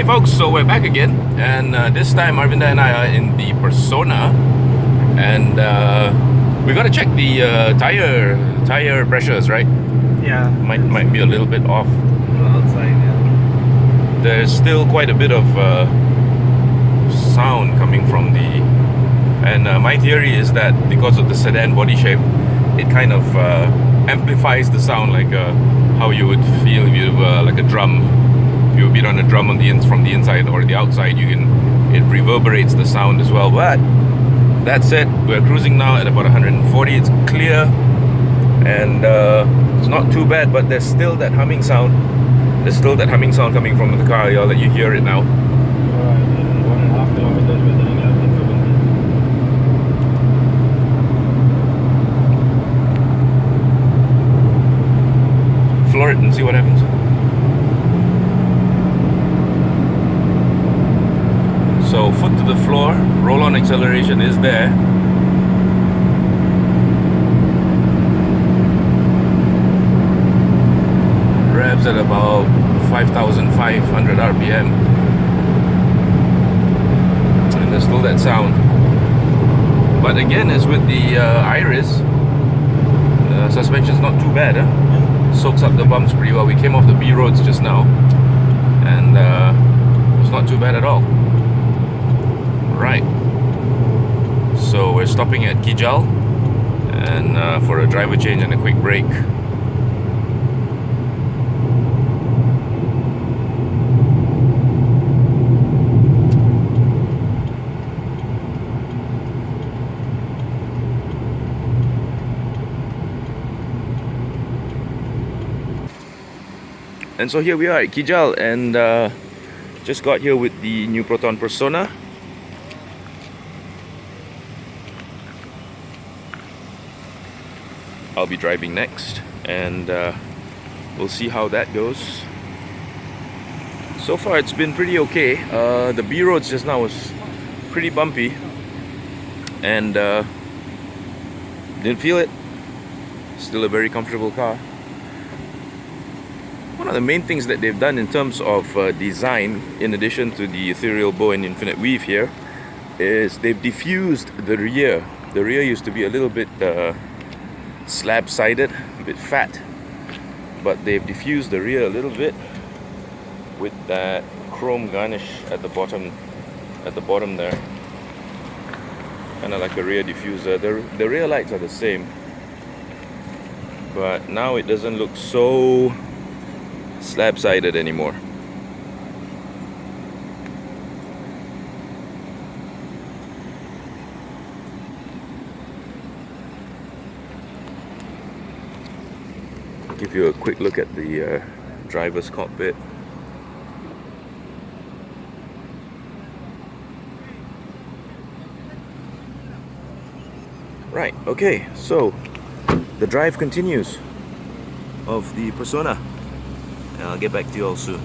Hey folks, so we're back again, and this time Arvinda and I are in the Persona, and we gotta check the tire pressures, right? Yeah. Might be a little bit off. Outside, yeah. There's still quite a bit of sound coming from the, and my theory is that because of the sedan body shape, it kind of amplifies the sound, like how you would feel if you like a drum. If you beat on a drum from the inside or the outside, it reverberates the sound as well. But that said, we're cruising now at about 140. It's clear and it's not too bad, but there's still that humming sound. There's still that humming sound coming from the car. I'll let you hear it now. In 1.5 kilometers, we're turning left in 70. Floor it and see what happens. So foot to the floor, roll-on acceleration is there. Revs at about 5,500 RPM. And there's still that sound. But again, as with the Iriz, suspension's not too bad. Soaks up the bumps pretty well. We came off the B roads just now, and it's not too bad at all. Right, so we're stopping at Kijal and for a driver change and a quick break. And so here we are at Kijal, and just got here with the new Proton Persona. I'll be driving next, and we'll see how that goes. So far it's been pretty okay. The B roads just now was pretty bumpy, and didn't feel it. Still a very comfortable car. One of the main things that they've done in terms of design, in addition to the ethereal bow and infinite weave here, is they've diffused the rear. The rear used to be a little bit slab-sided, a bit fat, but they've diffused the rear a little bit with that chrome garnish at the bottom there, kind of like a rear diffuser. The rear lights are the same, but now it doesn't look so slab-sided anymore. Give you a quick look at the driver's cockpit. Right, okay, so the drive continues of the Persona, and I'll get back to you all soon.